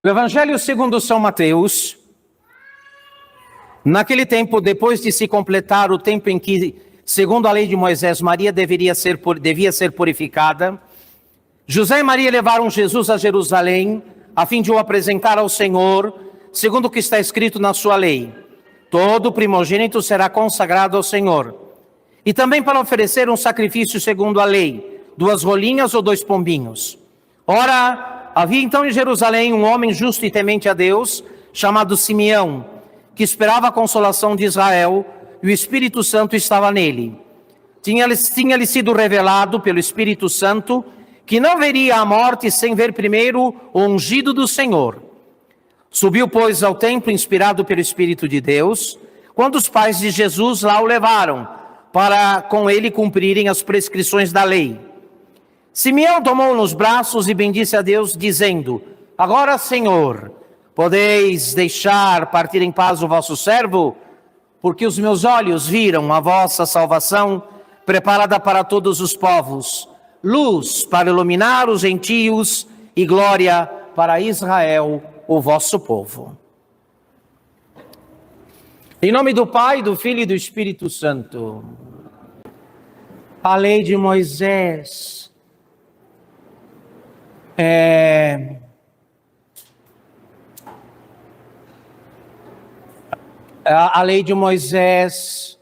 O Evangelho segundo São Mateus, naquele tempo, depois de se completar o tempo em que, segundo a lei de Moisés, Maria devia ser purificada, José e Maria levaram Jesus a Jerusalém, a fim de o apresentar ao Senhor, segundo o que está escrito na sua lei. Todo primogênito será consagrado ao Senhor. E também para oferecer um sacrifício segundo a lei, 2 rolinhas ou 2 pombinhos. Ora, havia então em Jerusalém um homem justo e temente a Deus, chamado Simeão, que esperava a consolação de Israel, e o Espírito Santo estava nele. Tinha-lhe sido revelado pelo Espírito Santo que não veria a morte sem ver primeiro o ungido do Senhor. Subiu, pois, ao templo inspirado pelo Espírito de Deus, quando os pais de Jesus lá o levaram, para com ele cumprirem as prescrições da lei. Simeão tomou-o nos braços e bendisse a Deus, dizendo: Agora, Senhor, podeis deixar partir em paz o vosso servo, porque os meus olhos viram a vossa salvação, preparada para todos os povos, luz para iluminar os gentios e glória para Israel, o vosso povo. Em nome do Pai, do Filho e do Espírito Santo. A lei de Moisés a lei de Moisés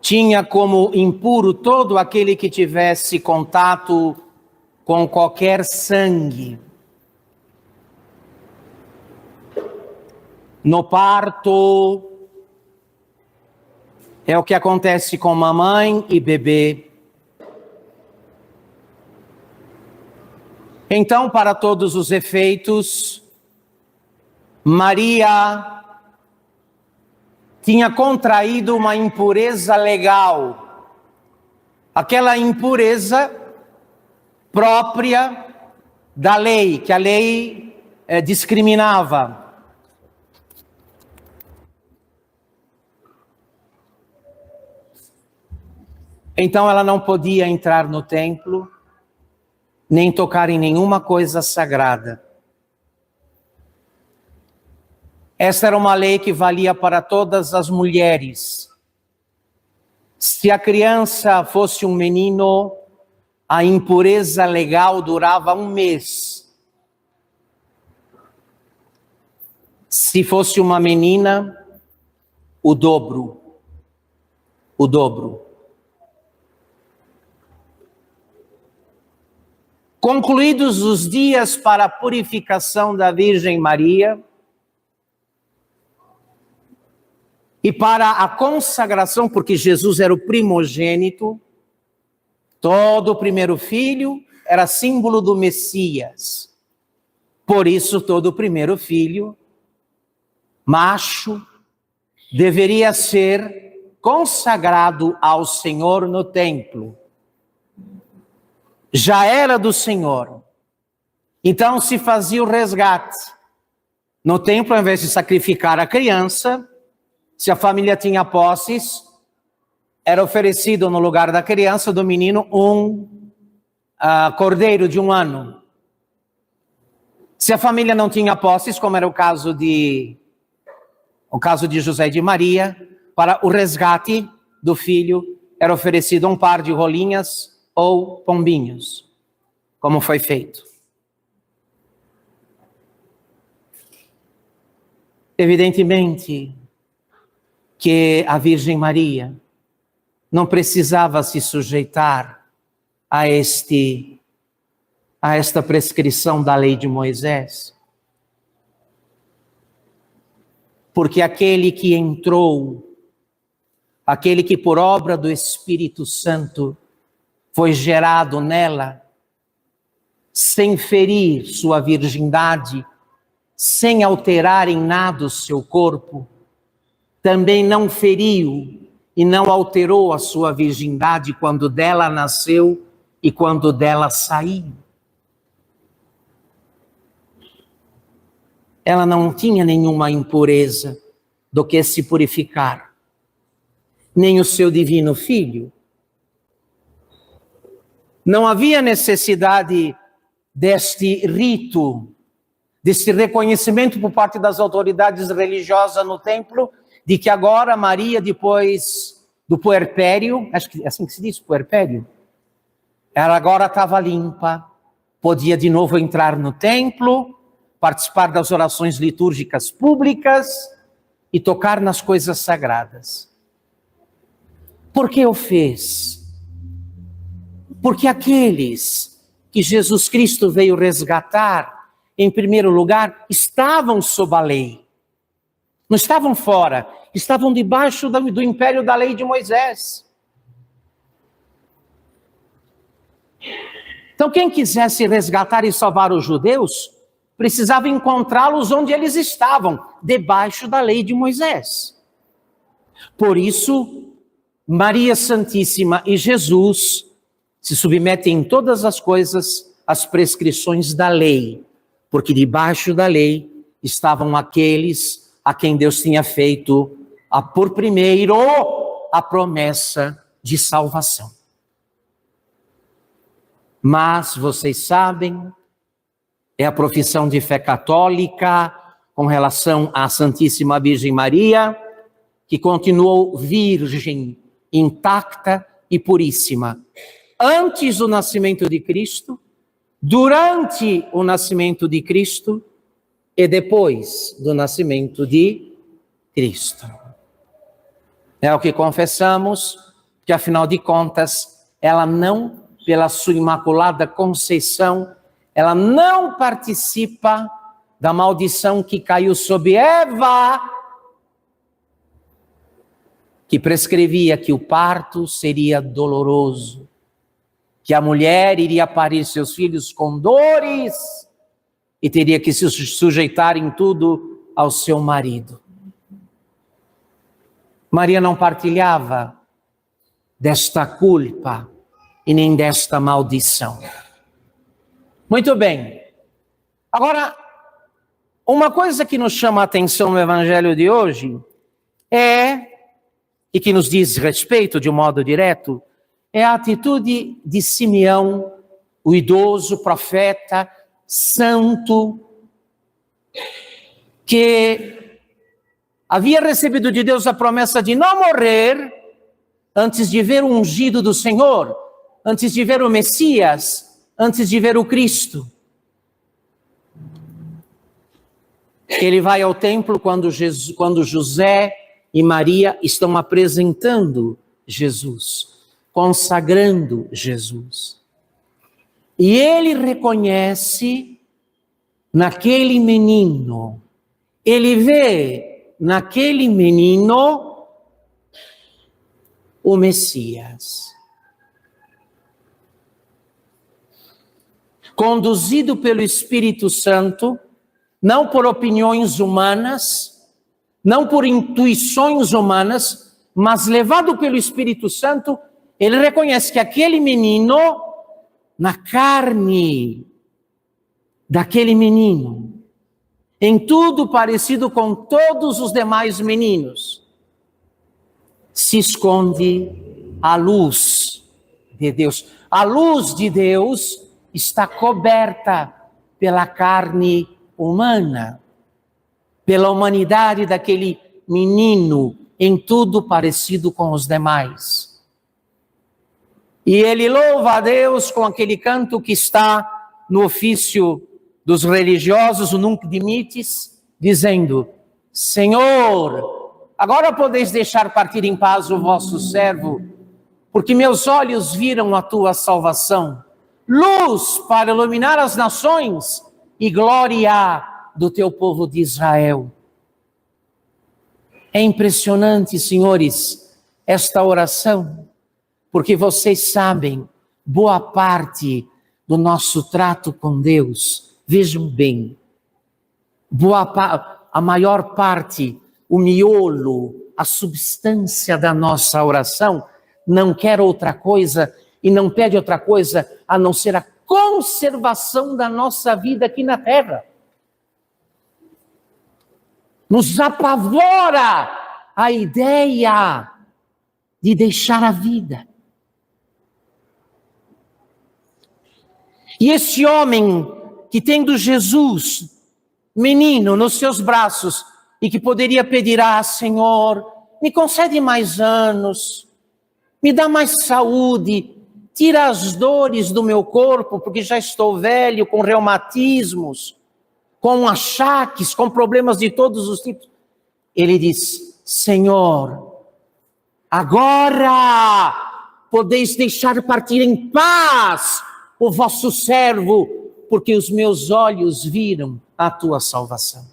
tinha como impuro todo aquele que tivesse contato com qualquer sangue. No parto, é o que acontece com mamãe e bebê. Então, para todos os efeitos, Maria tinha contraído uma impureza legal, aquela impureza própria da lei, que a lei discriminava. Então ela não podia entrar no templo, nem tocar em nenhuma coisa sagrada. Esta era uma lei que valia para todas as mulheres. Se a criança fosse um menino, a impureza legal durava 1 mês. Se fosse uma menina, o dobro. O dobro. Concluídos os dias para a purificação da Virgem Maria e para a consagração, porque Jesus era o primogênito, todo o primeiro filho era símbolo do Messias. Por isso, todo o primeiro filho, macho, deveria ser consagrado ao Senhor no templo. Já era do Senhor. Então se fazia o resgate. No templo, ao invés de sacrificar a criança, se a família tinha posses, era oferecido no lugar da criança, do menino, um cordeiro de 1 ano. Se a família não tinha posses, como era o caso de José e de Maria, para o resgate do filho, era oferecido um par de rolinhas ou pombinhos, como foi feito. Evidentemente que a Virgem Maria não precisava se sujeitar a esta prescrição da lei de Moisés, porque aquele que entrou, aquele que por obra do Espírito Santo foi gerado nela, sem ferir sua virgindade, sem alterar em nada o seu corpo, também não feriu e não alterou a sua virgindade quando dela nasceu e quando dela saiu. Ela não tinha nenhuma impureza do que se purificar, nem o seu divino filho. Não havia necessidade deste rito desse reconhecimento por parte das autoridades religiosas no templo, de que agora Maria, depois do puerpério, acho que é assim que se diz, puerpério, ela agora estava limpa, podia de novo entrar no templo, participar das orações litúrgicas públicas e tocar nas coisas sagradas. Por que o fez? Porque aqueles que Jesus Cristo veio resgatar, em primeiro lugar, estavam sob a lei. Não estavam fora, estavam debaixo do império da lei de Moisés. Então, quem quisesse resgatar e salvar os judeus, precisava encontrá-los onde eles estavam, debaixo da lei de Moisés. Por isso, Maria Santíssima e Jesus se submetem em todas as coisas às prescrições da lei, porque debaixo da lei estavam aqueles a quem Deus tinha feito por primeiro a promessa de salvação. Mas vocês sabem, é a profissão de fé católica com relação à Santíssima Virgem Maria, que continuou virgem, intacta e puríssima, antes do nascimento de Cristo, durante o nascimento de Cristo e depois do nascimento de Cristo. É o que confessamos, que afinal de contas, ela não, pela sua imaculada conceição, ela não participa da maldição que caiu sobre Eva, que prescrevia que o parto seria doloroso, que a mulher iria parir seus filhos com dores e teria que se sujeitar em tudo ao seu marido. Maria não partilhava desta culpa e nem desta maldição. Muito bem. Agora, uma coisa que nos chama a atenção no evangelho de hoje e que nos diz respeito de um modo direto, é a atitude de Simeão, o idoso profeta, santo, que havia recebido de Deus a promessa de não morrer antes de ver o ungido do Senhor, antes de ver o Messias, antes de ver o Cristo. Ele vai ao templo quando José e Maria estão apresentando Jesus, consagrando Jesus. E ele reconhece naquele menino, ele vê naquele menino o Messias. Conduzido pelo Espírito Santo, não por opiniões humanas, não por intuições humanas, mas levado pelo Espírito Santo, ele reconhece que aquele menino, na carne daquele menino, em tudo parecido com todos os demais meninos, se esconde a luz de Deus. A luz de Deus está coberta pela carne humana, pela humanidade daquele menino, em tudo parecido com os demais. E ele louva a Deus com aquele canto que está no ofício dos religiosos, o Nunc Dimittis, dizendo: Senhor, agora podeis deixar partir em paz o vosso servo, porque meus olhos viram a tua salvação, luz para iluminar as nações e glória do teu povo de Israel. É impressionante, senhores, esta oração, porque vocês sabem, boa parte do nosso trato com Deus, vejam bem, a maior parte, o miolo, a substância da nossa oração, não quer outra coisa e não pede outra coisa a não ser a conservação da nossa vida aqui na terra. Nos apavora a ideia de deixar a vida. E esse homem que, tendo Jesus menino nos seus braços e que poderia pedir: ah, Senhor, me concede mais anos, me dá mais saúde, tira as dores do meu corpo, porque já estou velho, com reumatismos, com achaques, com problemas de todos os tipos. Ele diz: Senhor, agora podeis deixar partir em paz o vosso servo, porque os meus olhos viram a tua salvação.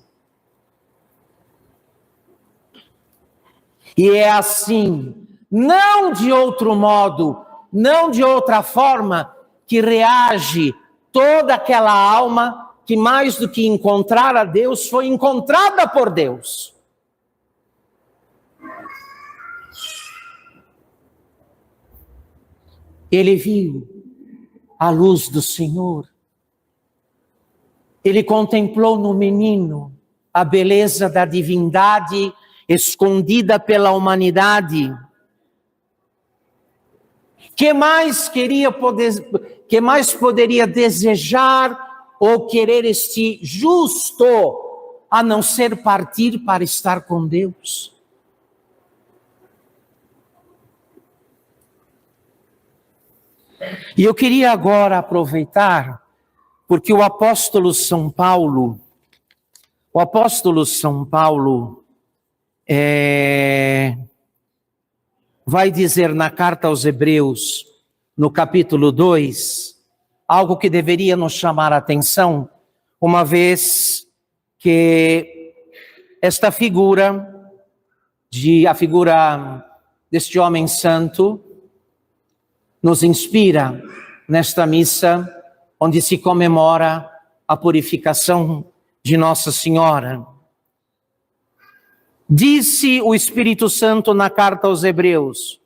E é assim, não de outro modo, não de outra forma, que reage toda aquela alma que, mais do que encontrar a Deus, foi encontrada por Deus. Ele viu a luz do Senhor. Ele contemplou no menino a beleza da divindade escondida pela humanidade. Que mais poderia desejar ou querer este justo, a não ser partir para estar com Deus? E eu queria agora aproveitar, porque o apóstolo São Paulo vai dizer na carta aos Hebreus, no capítulo 2, algo que deveria nos chamar a atenção, uma vez que esta figura, a figura deste homem santo, nos inspira nesta missa, onde se comemora a purificação de Nossa Senhora. Disse o Espírito Santo na carta aos Hebreus: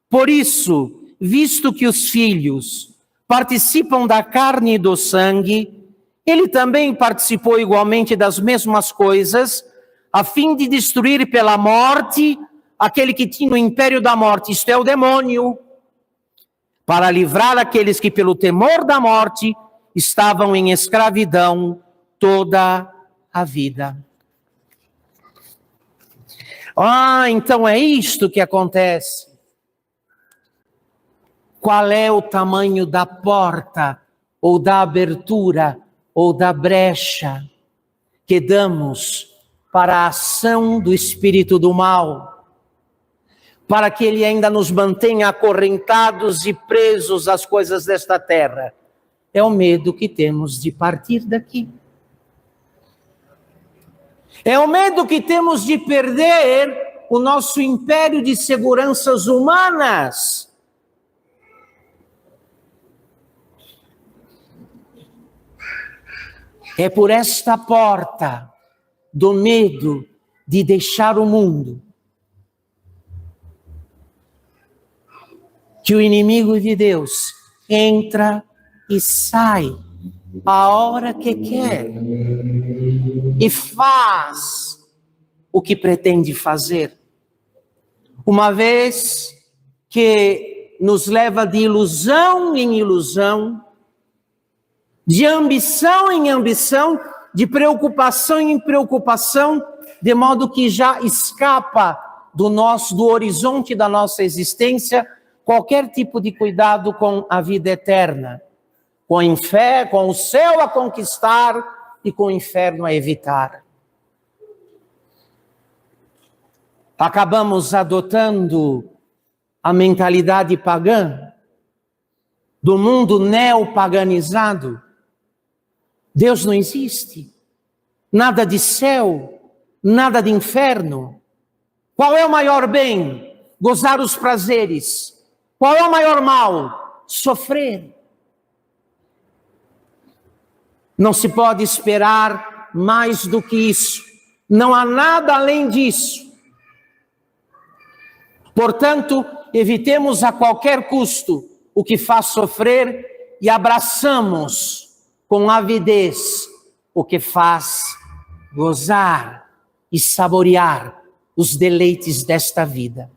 por isso, visto que os filhos participam da carne e do sangue, ele também participou igualmente das mesmas coisas, a fim de destruir pela morte aquele que tinha o império da morte, isto é, o demônio, para livrar aqueles que pelo temor da morte estavam em escravidão toda a vida. Ah, então é isto que acontece. Qual é o tamanho da porta, ou da abertura, ou da brecha que damos para a ação do espírito do mal, para que ele ainda nos mantenha acorrentados e presos às coisas desta terra? É o medo que temos de partir daqui. É o medo que temos de perder o nosso império de seguranças humanas. É por esta porta do medo de deixar o mundo que o inimigo de Deus entra e sai a hora que quer e faz o que pretende fazer, uma vez que nos leva de ilusão em ilusão, de ambição em ambição, de preocupação em preocupação, de modo que já escapa do horizonte da nossa existência qualquer tipo de cuidado com a vida eterna, com o céu a conquistar e com o inferno a evitar. Acabamos adotando a mentalidade pagã do mundo neopaganizado. Deus não existe, nada de céu, nada de inferno. Qual é o maior bem? Gozar os prazeres. Qual é o maior mal? Sofrer. Não se pode esperar mais do que isso. Não há nada além disso. Portanto, evitemos a qualquer custo o que faz sofrer e abraçamos com avidez o que faz gozar e saborear os deleites desta vida.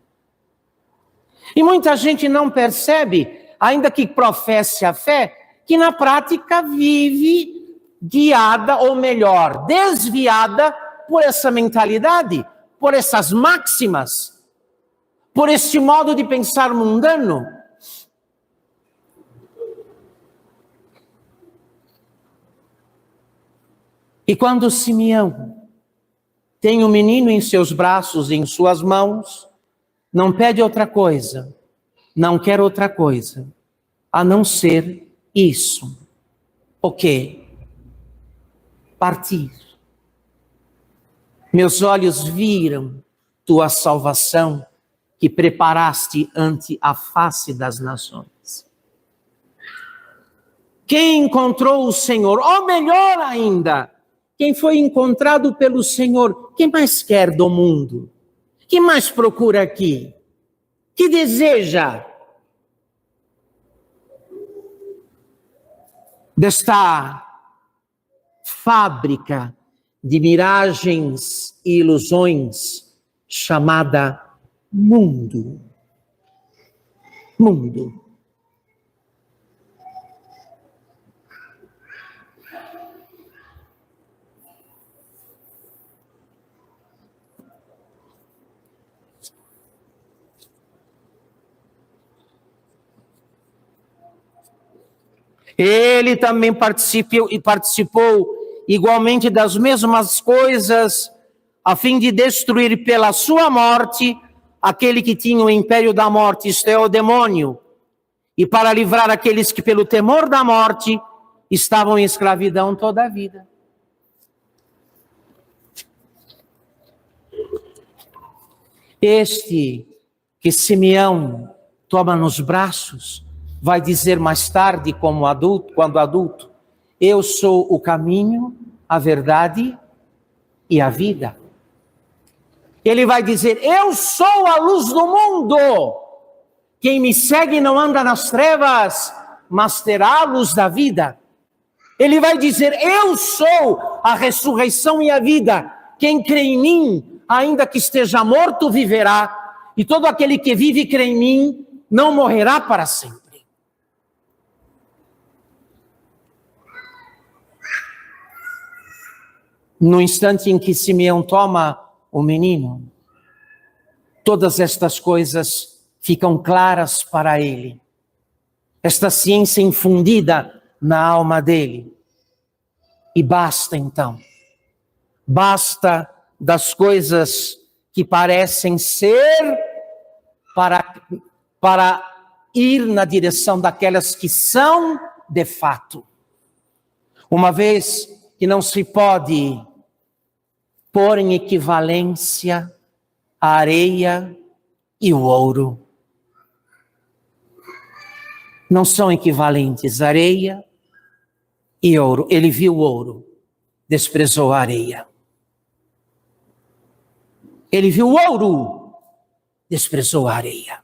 E muita gente não percebe, ainda que professe a fé, que na prática vive guiada, ou melhor, desviada por essa mentalidade, por essas máximas, por este modo de pensar mundano. E quando Simeão tem o menino em seus braços, em suas mãos, não pede outra coisa, não quer outra coisa, a não ser isso. O quê? Partir. Meus olhos viram tua salvação, que preparaste ante a face das nações. Quem encontrou o Senhor, ou melhor ainda, quem foi encontrado pelo Senhor, quem mais quer do mundo? Quem mais procura aqui? Que deseja desta fábrica de miragens e ilusões chamada mundo? Mundo. Ele também participou igualmente das mesmas coisas, a fim de destruir pela sua morte aquele que tinha o império da morte, isto é, o demônio, e para livrar aqueles que pelo temor da morte estavam em escravidão toda a vida. Este que Simeão toma nos braços, vai dizer mais tarde, como adulto, quando adulto, eu sou o caminho, a verdade e a vida. Ele vai dizer, eu sou a luz do mundo. Quem me segue não anda nas trevas, mas terá a luz da vida. Ele vai dizer, eu sou a ressurreição e a vida. Quem crê em mim, ainda que esteja morto, viverá. E todo aquele que vive e crê em mim, não morrerá para sempre. No instante em que Simeão toma o menino, todas estas coisas ficam claras para ele. Esta ciência infundida na alma dele. E basta então. Basta das coisas que parecem ser para ir na direção daquelas que são de fato. Uma vez que não se pode pôr em equivalência a areia e o ouro. Não são equivalentes, areia e ouro. Ele viu o ouro, desprezou a areia. Ele viu o ouro, desprezou a areia.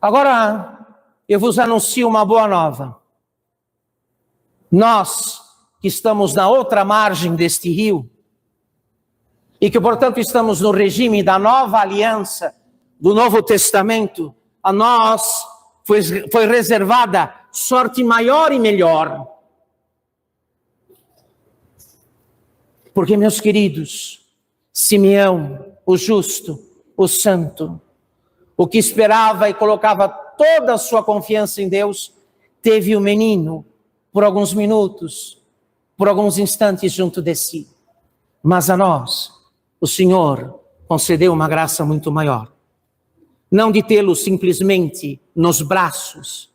Agora, eu vos anuncio uma boa nova. Nós, que estamos na outra margem deste rio, e que, portanto, estamos no regime da nova aliança, do Novo Testamento, a nós foi reservada sorte maior e melhor. Porque, meus queridos, Simeão, o justo, o santo, o que esperava e colocava toda a sua confiança em Deus, teve o menino por alguns minutos, por alguns instantes junto de si. Mas a nós, o Senhor concedeu uma graça muito maior. Não de tê-lo simplesmente nos braços,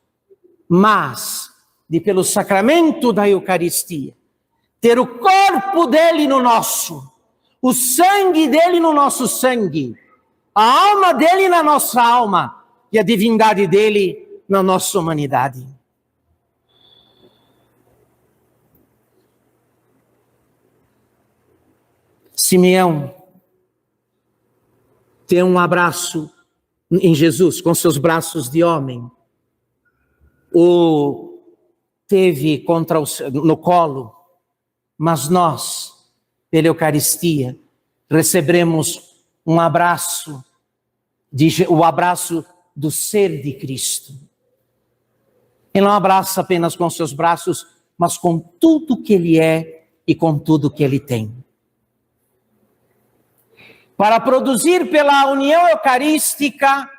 mas de, pelo sacramento da Eucaristia, ter o corpo dele no nosso, o sangue dele no nosso sangue, a alma dele na nossa alma e a divindade dele na nossa humanidade. Simeão tem um abraço em Jesus, com seus braços de homem. O teve no colo, mas nós, pela Eucaristia, receberemos um abraço, o abraço do ser de Cristo. Ele não abraça apenas com seus braços, mas com tudo que ele é e com tudo que ele tem. Para produzir pela união eucarística,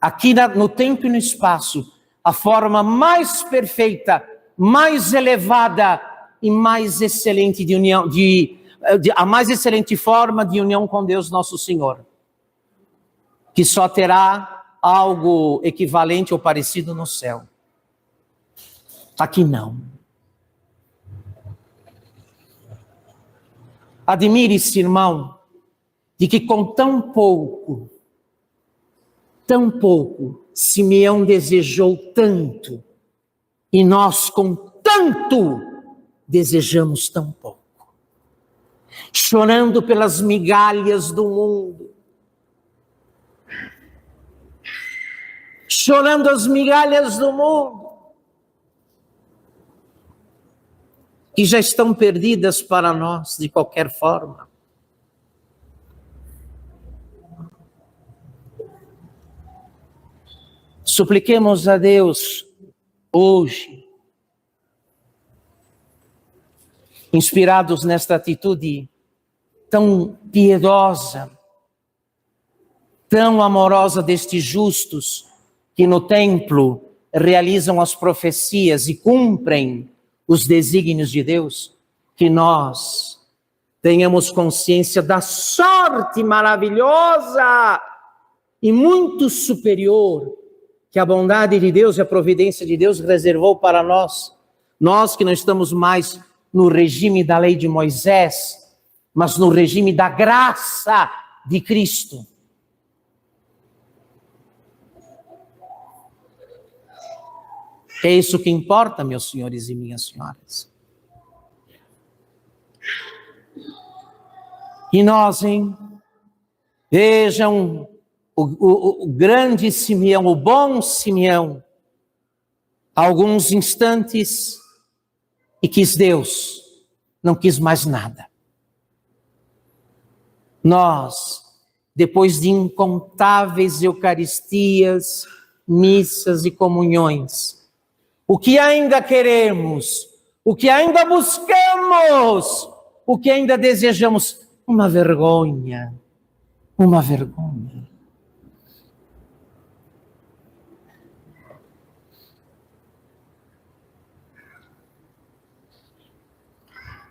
aqui no tempo e no espaço, a forma mais perfeita, mais elevada e mais excelente de união, a mais excelente forma de união com Deus nosso Senhor, que só terá algo equivalente ou parecido no céu. Aqui não. Admire-se, irmão, de que com tão pouco, Simeão desejou tanto, e nós com tanto desejamos tão pouco. Chorando pelas migalhas do mundo, chorando as migalhas do mundo, que já estão perdidas para nós de qualquer forma. Supliquemos a Deus hoje, inspirados nesta atitude tão piedosa, tão amorosa destes justos que no templo realizam as profecias e cumprem os desígnios de Deus, que nós tenhamos consciência da sorte maravilhosa e muito superior que a bondade de Deus e a providência de Deus reservou para nós. Nós que não estamos mais no regime da lei de Moisés, mas no regime da graça de Cristo. É isso que importa, meus senhores e minhas senhoras. E nós, hein? Vejam o grande Simeão, o bom Simeão, alguns instantes e quis Deus, não quis mais nada. Nós, depois de incontáveis eucaristias, missas e comunhões, o que ainda queremos, o que ainda buscamos, o que ainda desejamos? Uma vergonha, uma vergonha.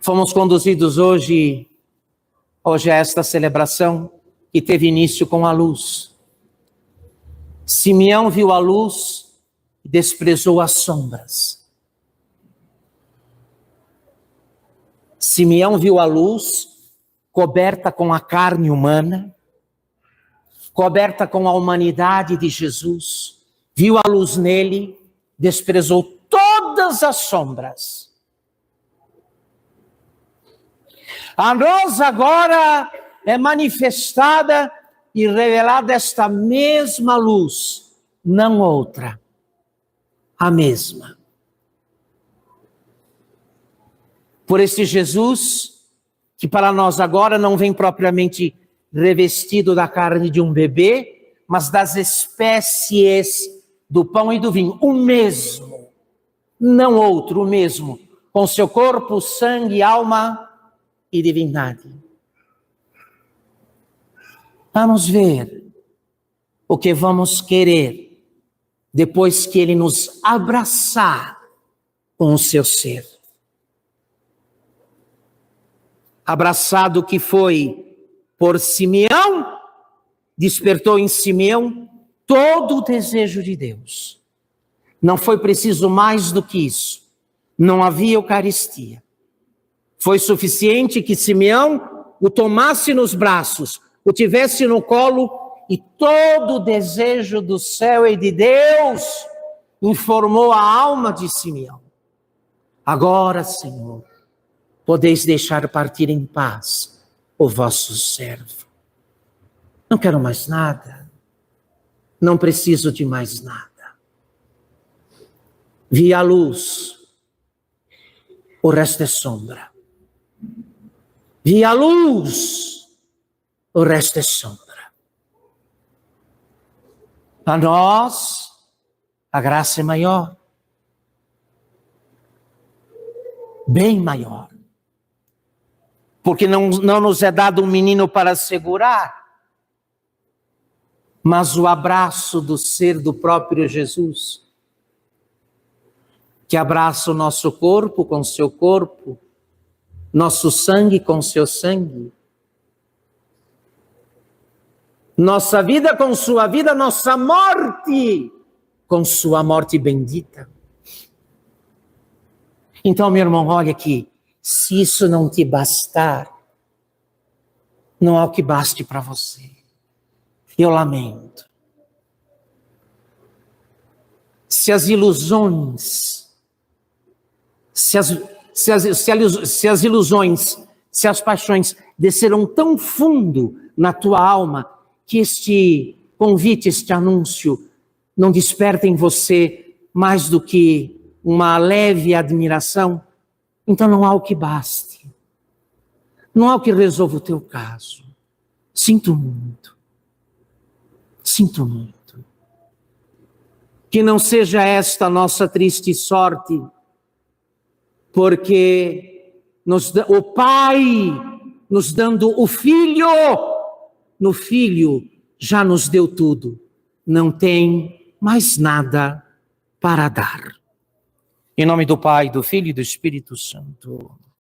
Fomos conduzidos hoje a esta celebração que teve início com a luz. Simeão viu a luz e desprezou as sombras. Simeão viu a luz coberta com a carne humana, coberta com a humanidade de Jesus, viu a luz nele, desprezou todas as sombras. A nós agora é manifestada e revelada esta mesma luz, não outra, a mesma. Por esse Jesus, que para nós agora não vem propriamente revestido da carne de um bebê, mas das espécies do pão e do vinho, o mesmo, não outro, o mesmo, com seu corpo, sangue, alma e divindade. Vamos ver o que vamos querer depois que ele nos abraçar com o seu ser. Abraçado que foi por Simeão, despertou em Simeão todo o desejo de Deus. Não foi preciso mais do que isso. Não havia Eucaristia. Foi suficiente que Simeão o tomasse nos braços, o tivesse no colo, e todo o desejo do céu e de Deus informou a alma de Simeão. Agora, Senhor, podeis deixar partir em paz o vosso servo. Não quero mais nada, não preciso de mais nada. Vi a luz, o resto é sombra. Vi a luz, o resto é sombra. A nós, A graça é maior. Bem maior. Porque não nos é dado um menino para segurar, mas o abraço do ser do próprio Jesus, que abraça o nosso corpo com seu corpo, nosso sangue com seu sangue, nossa vida com sua vida, nossa morte com sua morte bendita. Então, meu irmão, olha aqui, se isso não te bastar, não há o que baste para você. Eu lamento. Se as ilusões, se as ilusões, se as paixões desceram tão fundo na tua alma, que este convite, este anúncio, não desperta em você mais do que uma leve admiração, então não há o que baste. Não há o que resolva o teu caso. Sinto muito. Sinto muito. Que não seja esta a nossa triste sorte, porque o Pai nos dando o Filho, no Filho já nos deu tudo. Não tem mais nada para dar. Em nome do Pai, do Filho e do Espírito Santo.